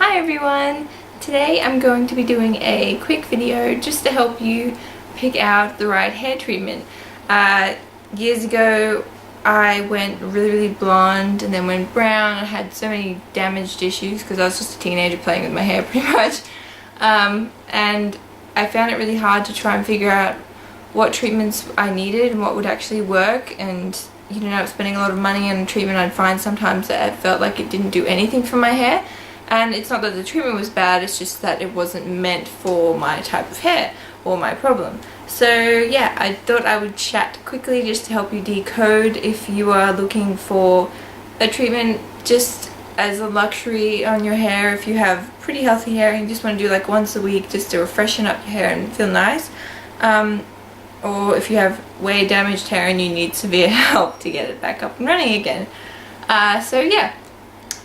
Hi everyone! Today I'm going to be doing a quick video just to help you pick out the right hair treatment. Years ago I went really blonde and then went brown. I had so many damaged issues because I was just a teenager playing with my hair pretty much. And I found it really hard to try and figure out what treatments I needed and what would actually work, and you know, spending a lot of money on treatment I'd find sometimes that I felt like it didn't do anything for my hair. And it's not that the treatment was bad, it's just that it wasn't meant for my type of hair or my problem. So yeah, I thought I would chat quickly just to help you decode if you are looking for a treatment just as a luxury on your hair. If you have pretty healthy hair and you just want to do like once a week just to freshen up your hair and feel nice. Or if you have way damaged hair and you need severe help to get it back up and running again. So yeah.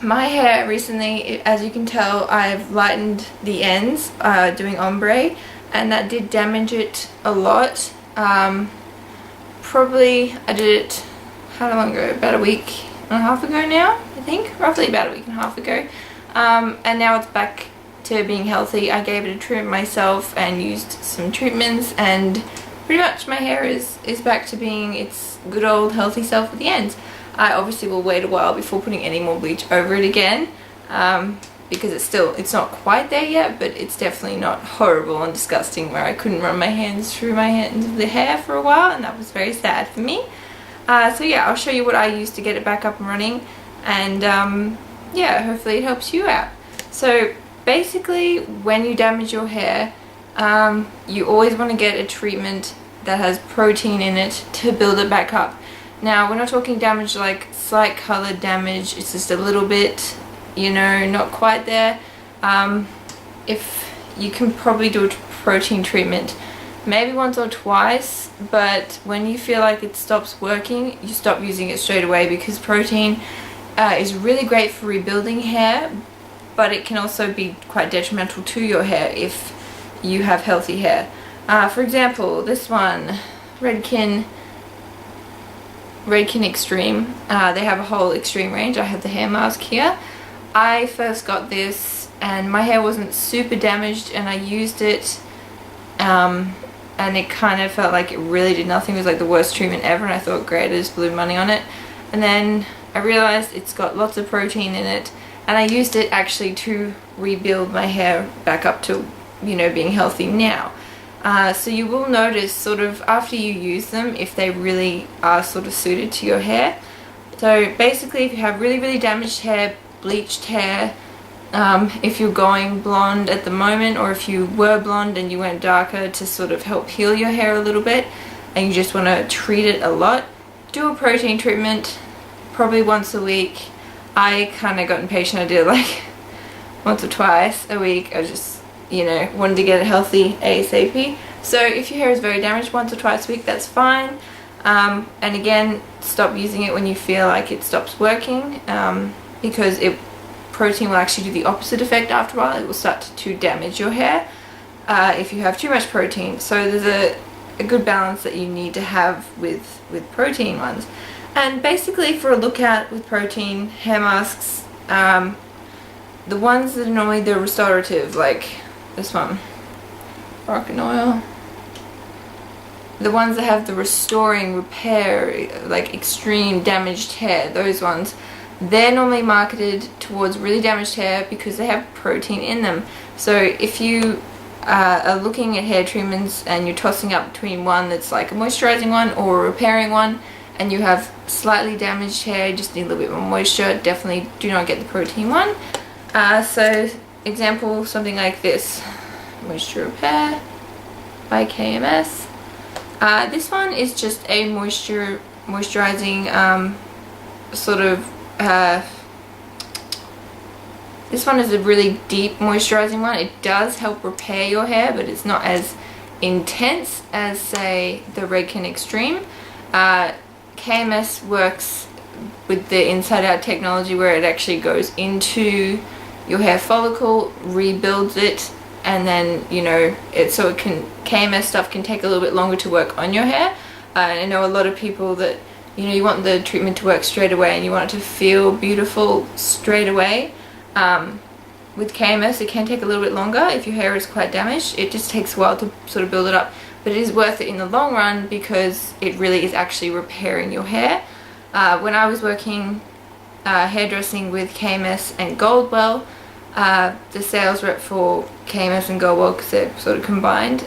My hair recently, as you can tell, I've lightened the ends doing ombre, and that did damage it a lot. Probably I did it, how long ago? About a week and a half ago now, I think. Roughly about a week and a half ago. And now it's back to being healthy. I gave it a trim myself and used some treatments, and pretty much my hair is back to being its good old healthy self at the ends. I obviously will wait a while before putting any more bleach over it again, because it's not quite there yet, but it's definitely not horrible and disgusting where I couldn't run my hands through the hair for a while, and that was very sad for me. So yeah, I'll show you what I used to get it back up and running, and yeah, hopefully it helps you out. So basically, when you damage your hair, you always want to get a treatment that has protein in it to build it back up. Now, we're not talking damage like slight color damage, it's just a little bit, you know, not quite there. If you can probably do a protein treatment maybe once or twice, but when you feel like it stops working, you stop using it straight away, because protein is really great for rebuilding hair, but it can also be quite detrimental to your hair if you have healthy hair. For example, this one, Redken Extreme. They have a whole extreme range. I have the hair mask here. I first got this and my hair wasn't super damaged, and I used it and it kind of felt like it really did nothing. It was like the worst treatment ever, and I thought, great, I just blew money on it. And then I realized it's got lots of protein in it, and I used it actually to rebuild my hair back up to, you know, being healthy now. So you will notice sort of after you use them if they really are sort of suited to your hair. So basically, if you have really damaged hair, bleached hair, if you're going blonde at the moment, or if you were blonde and you went darker to sort of help heal your hair a little bit, and you just want to treat it a lot, do a protein treatment probably once a week. I kind of got impatient. I did it like once or twice a week. I just, you know, wanted to get it healthy ASAP. So if your hair is very damaged, once or twice a week, that's fine. And again, stop using it when you feel like it stops working, because protein will actually do the opposite effect after a while. It will start to damage your hair if you have too much protein. So there's a good balance that you need to have with protein ones. And basically, for a lookout with protein hair masks, the ones that are normally the restorative, like this one, Moroccan oil. The ones that have the restoring, repair, like extreme damaged hair, those ones, they're normally marketed towards really damaged hair because they have protein in them. So if you are looking at hair treatments and you're tossing up between one that's like a moisturizing one or a repairing one, and you have slightly damaged hair, just need a little bit more moisture, definitely do not get the protein one. So example, something like this, Moisture Repair by KMS. This one is just a moisturizing sort of, this one is a really deep moisturizing one. It does help repair your hair, but it's not as intense as, say, the Redken Extreme. KMS works with the inside out technology where it actually goes into your hair follicle, rebuilds it, and then, you know, KMS stuff can take a little bit longer to work on your hair. I know a lot of people that, you know, you want the treatment to work straight away and you want it to feel beautiful straight away. with KMS it can take a little bit longer if your hair is quite damaged. It just takes a while to sort of build it up, but it is worth it in the long run because it really is actually repairing your hair. When I was working hairdressing with KMS and Goldwell, the sales rep for KMS and Goldwell, because they're sort of combined,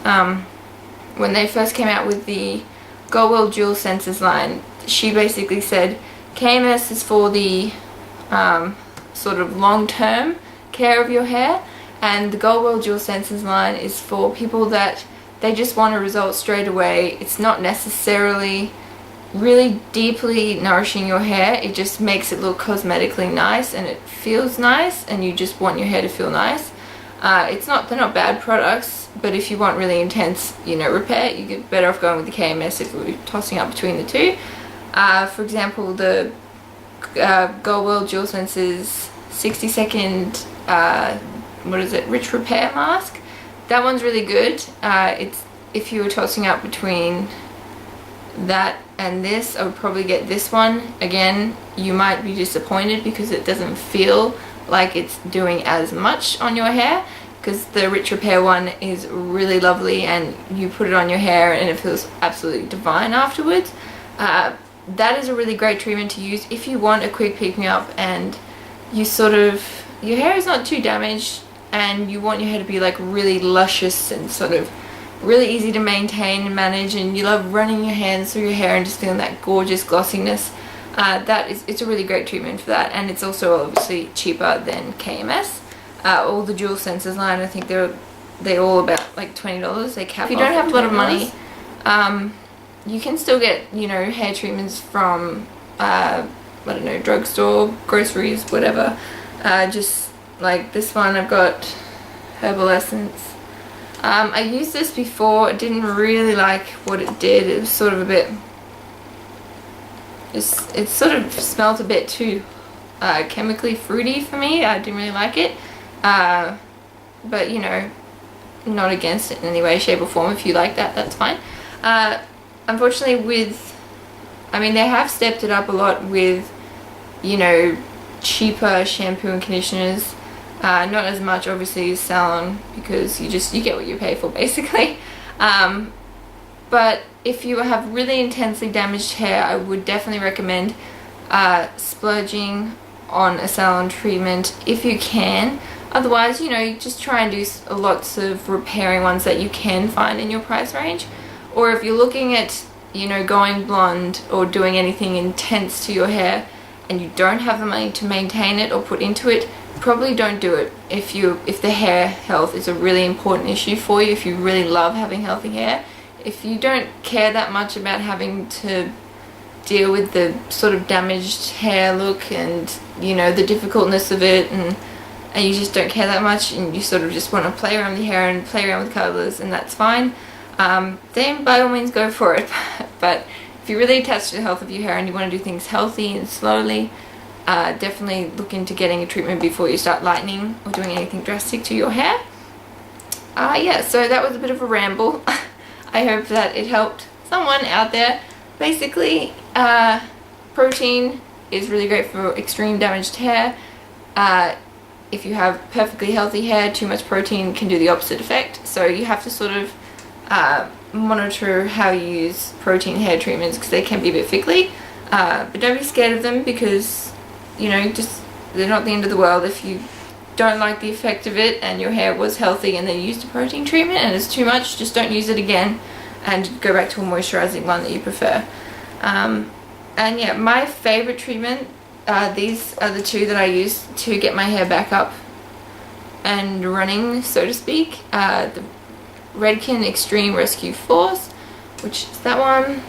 when they first came out with the Goldwell Dual Sensors line, she basically said KMS is for the sort of long-term care of your hair, and the Goldwell Dual Sensors line is for people that they just want a result straight away. It's not necessarily really deeply nourishing your hair, it just makes it look cosmetically nice and it feels nice, and you just want your hair to feel nice. They're not bad products, but if you want really intense, repair, you get better off going with the KMS if we're tossing up between the two. For example, the Goldwell Dual Sensors 60-second Rich Repair Mask. That one's really good. If you were tossing up between that and this, I would probably get this one. Again, you might be disappointed because it doesn't feel like it's doing as much on your hair, because the Rich Repair one is really lovely and you put it on your hair and it feels absolutely divine afterwards. That is a really great treatment to use if you want a quick pick me up and your hair is not too damaged and you want your hair to be like really luscious and sort of really easy to maintain and manage, and you love running your hands through your hair and just feeling that gorgeous glossiness. It's a really great treatment for that, and it's also obviously cheaper than KMS. All the Dual Sensors line, I think they're all about like $20. They cap. If you don't have a lot of money, you can still get hair treatments from I don't know, drugstore, groceries, whatever. Just like this one, I've got Herbal Essence. I used this before. I didn't really like what it did. It was sort of a bit, it sort of smelled a bit too chemically fruity for me. I didn't really like it, but not against it in any way, shape or form. If you like that, that's fine. Unfortunately they have stepped it up a lot with cheaper shampoo and conditioners. Not as much obviously as salon, because you get what you pay for basically. But if you have really intensely damaged hair, I would definitely recommend splurging on a salon treatment if you can. Otherwise, just try and do lots of repairing ones that you can find in your price range. Or if you're looking at going blonde or doing anything intense to your hair and you don't have the money to maintain it or put into it, probably don't do it. If the hair health is a really important issue for you, if you really love having healthy hair, if you don't care that much about having to deal with the sort of damaged hair look and the difficultness of it, and you just don't care that much, and you sort of just want to play around with your hair and play around with colors, and that's fine, then by all means go for it. But if you're really attached to the health of your hair and you want to do things healthy and slowly, definitely look into getting a treatment before you start lightening or doing anything drastic to your hair. Yeah, so that was a bit of a ramble. I hope that it helped someone out there. Basically, protein is really great for extreme damaged hair. If you have perfectly healthy hair, too much protein can do the opposite effect. So you have to sort of monitor how you use protein hair treatments, because they can be a bit fickly. But don't be scared of them, because they're not the end of the world. If you don't like the effect of it and your hair was healthy and then you used a protein treatment and it's too much, just don't use it again and go back to a moisturizing one that you prefer. And yeah, my favorite treatment, these are the two that I use to get my hair back up and running, so to speak. The Redken Extreme Rescue Force, which is that one,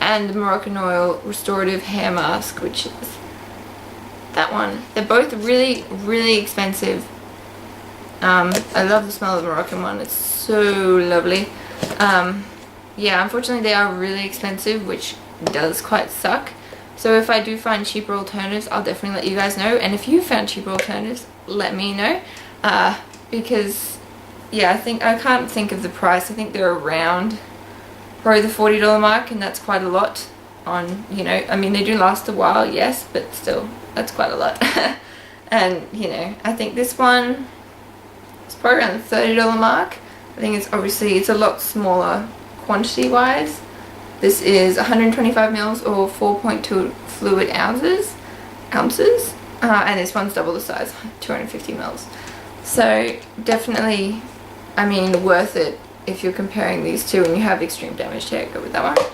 and the Moroccan Oil Restorative Hair Mask, which is that one. They're both really, really expensive. I love the smell of the Moroccan one. It's so lovely. Yeah, unfortunately they are really expensive, which does quite suck. So if I do find cheaper alternatives, I'll definitely let you guys know. And if you found cheaper alternatives, let me know. Because, yeah, I can't think of the price. I think they're around probably the $40 mark, and that's quite a lot on, they do last a while, yes, but still, that's quite a lot. And you know, I think this one is probably around the $30 mark. I think it's a lot smaller quantity wise. This is 125 mils or 4.2 fluid ounces. And this one's double the size, 250 mils. So definitely, I mean, worth it if you're comparing these two and you have extreme damaged hair. Go with that one.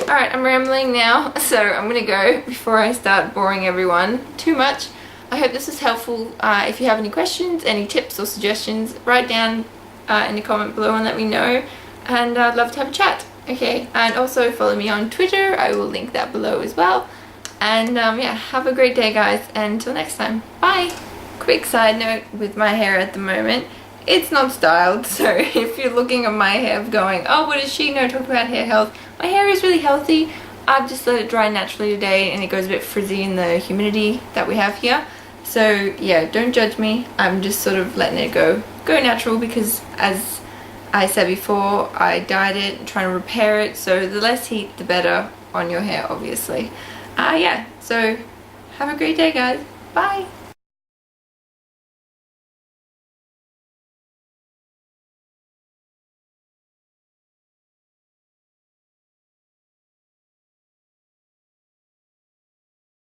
Alright, I'm rambling now, so I'm gonna go before I start boring everyone too much. I hope this was helpful. If you have any questions, any tips or suggestions, write down in the comment below and let me know, and I'd love to have a chat. Okay, and also follow me on Twitter. I will link that below as well. And yeah, have a great day guys, and until next time, bye. Quick side note with my hair at the moment, it's not styled, so if you're looking at my hair going, oh, what does she know talk about hair health, my hair is really healthy. I've just let it dry naturally today and it goes a bit frizzy in the humidity that we have here. So yeah, don't judge me, I'm just sort of letting it go natural, because as I said before, I dyed it, trying to repair it, so the less heat the better on your hair obviously. Yeah, so have a great day guys, bye.